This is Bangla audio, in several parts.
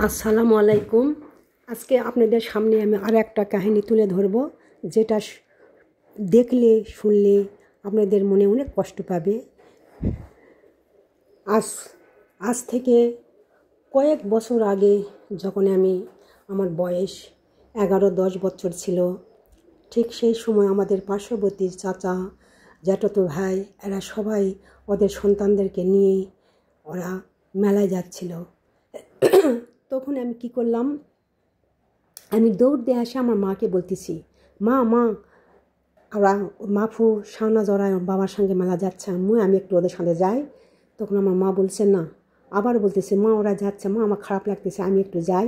আসসালামু আলাইকুম। আজকে আপনাদের সামনে আমি আর একটা কাহিনী তুলে ধরব, যেটা দেখলে শুনলে আপনাদের মনে অনেক কষ্ট পাবে। আজ থেকে কয়েক বছর আগে, যখন আমার বয়স 11-10 বছর ছিল, ঠিক সেই সময় আমাদের পার্শ্ববর্তী চাচা, জ্যাঠাতো ভাই, এরা সবাই ওদের সন্তানদেরকে নিয়ে ওরা মেলায় যাচ্ছিল। তখন আমি কি করলাম, আমি দৌড় দিয়ে আসে আমার মাকে বলতেছি, মা ওরা মাফু সানা জড়ায় বাবার সঙ্গে মেলা যাচ্ছে, আমি একটু ওদের সাথে যাই। তখন আমার মা বলছে না, আবার বলতেছে, মা ওরা যাচ্ছে, মা আমার খারাপ লাগতেছে, আমি একটু যাই।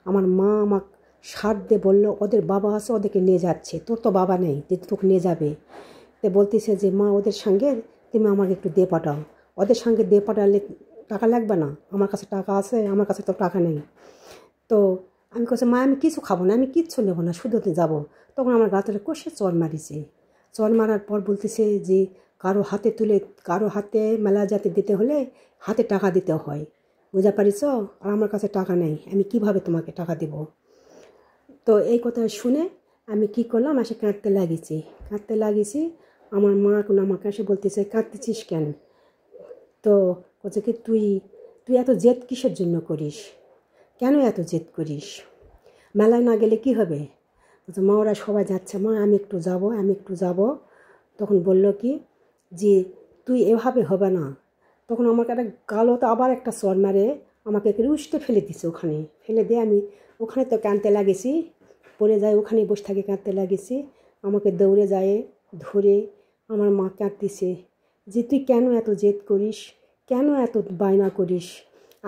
আমার মা আমাকে সার দিয়ে বললো, ওদের বাবা আছে, ওদেরকে নিয়ে যাচ্ছে, তোর তো বাবা নেই যে তোকে নিয়ে যাবে। তো বলতেছে যে, মা ওদের সঙ্গে তুমি আমাকে একটু দিয়ে পাঠাও, ওদের সঙ্গে দিয়ে পাঠালে টাকা লাগবে না, আমার কাছে টাকা আছে, আমার কাছে তো টাকা নেই। তো আমি বলছি, মা আমি কিছু খাবো না, আমি কিচ্ছু নেবো না, শুধু যাবো। তখন আমার গাছটা কষে চর মারিছে। চর মারার পর বলতেছে যে, কারো হাতে মেলা জাতি দিতে হলে হাতে টাকা দিতে হয়, বুঝা পারিস? আর আমার কাছে টাকা নেই, আমি কিভাবে তোমাকে টাকা দেব? তো এই কথা শুনে আমি কি করলাম, এসে কাঁদতে লাগিয়েছি। আমার মা এখন আমাকে এসে বলতেছে, কাঁদতেছিস কেন? তো বলছে কি, তুই এত জেদ কিসের জন্য করিস? কেন এত জেদ করিস? মেলায় না গেলে কি হবে? বলছে, মা ওরা সবাই যাচ্ছে, মা আমি একটু যাব। তখন বলল কি যে, তুই এভাবে হবে না। তখন আমাকে একটা গালতে আবার একটা চর মারে আমাকে উষ্টে ফেলে দিছে। ওখানে ফেলে দিয়ে আমি ওখানে তো কাঁদতে লাগেছি, পড়ে যায়, ওখানে বসে থাকি কাঁদতে লাগেছি। আমাকে দৌড়ে যায় ধরে আমার মা কাঁদতেছে যে, তুই কেন এত জেদ করিস, কেন এত বায়না করিস?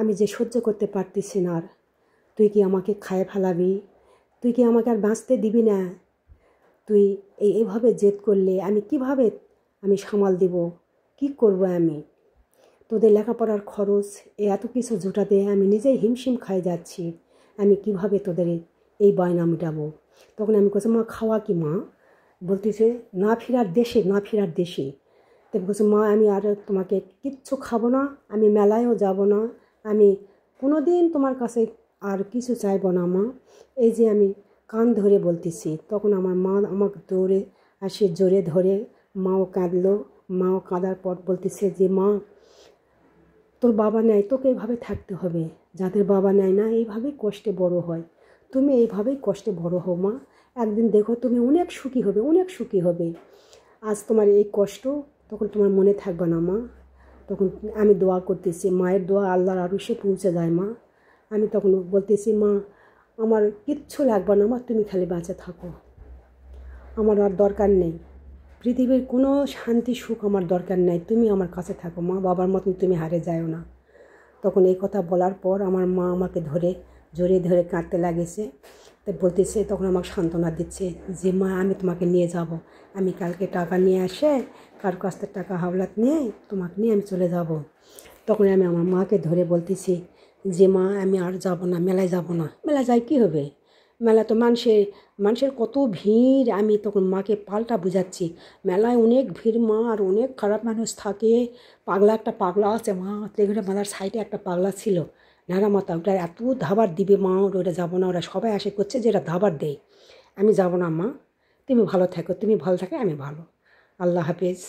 আমি যে সহ্য করতে পারতেছি না, আর তুই কি আমাকে খায় ফেলাবি? তুই কি আমাকে আর বাঁচতে দিবি না? তুই এইভাবে জেদ করলে আমি কিভাবে সামাল দেব? কি করব আমি? তোদের লেখাপড়ার খরচ এত কিছু জোটাতে আমি নিজেই হিমশিম খাই যাচ্ছি, আমি কিভাবে তোদের এই বায়না মেটাবো? তখন আমি বলছি, মা খাওয়া কি মা? বলতেছে, না ফেরার দেশে। তো বলছে, মা আমি আর তোমাকে কিচ্ছু খাবো না, আমি মেলায়ও যাব না, আমি কোনো দিন তোমার কাছে আর কিছু চাইবো না মা। এই যে আমি কান ধরে বলতেছি। তখন আমার মা আমাকে দৌড়ে আসে, জোরে ধরে, মাও কাঁদলো। মাও কাঁদার পর বলতেছে যে, মা তোর বাবা নেয়, তোকে এইভাবে থাকতে হবে, যাদের বাবা নেয় না এইভাবেই কষ্টে বড় হয়, তুমি এইভাবেই কষ্টে বড় হও মা, একদিন দেখো তুমি অনেক সুখী হবে। আজ তোমার এই কষ্ট তখন তোমার মনে থাকবে না মা। তখন আমি দোয়া করতেছি, মায়ের দোয়া আল্লাহর আরশে পৌঁছে যায় মা। আমি তখন বলতেছি, মা আমার কিচ্ছু লাগবে না মা, তুমি খালি বাঁচে থাকো, আমার আর দরকার নেই, পৃথিবীর কোনো শান্তি সুখ আমার দরকার নেই, তুমি আমার কাছে থাকো মা, বাবার মতন তুমি হারে যাও না। তখন এই কথা বলার পর আমার মা আমাকে জোরে ধরে কাঁদতে লাগেছে। তো বলতেছে, তখন আমাকে সান্ত্বনা দিচ্ছে যে, মা আমি তোমাকে নিয়ে যাব, আমি কালকে টাকা নিয়ে আসে কার কাছ থেকে টাকা হাওলাত নিয়ে তোমাকে নিয়ে আমি চলে যাব। তখন আমি আমার মাকে ধরে বলতেছি যে, মা আমি আর যাব না, মেলায় যাব না। মেলায় যাই কী হবে? মেলা তো মানুষের কত ভিড়। আমি তখন মাকে পাল্টা বুঝাচ্ছি, মেলায় অনেক ভিড় মা, আর অনেক খারাপ মানুষ থাকে, একটা পাগলা আছে মা, তেঘরে মেলার সাইডে একটা পাগলা ছিল, নারা মাথা, ওটা এত ধাবার দিবে মা, ওটা যাবো না, ওরা সবাই আসে করছে যে এটা ধাবার দেয়, আমি যাব না মা, তুমি ভালো থাকো, তুমি ভালো থাকে, আমি ভালো, আল্লাহ হাফেজ।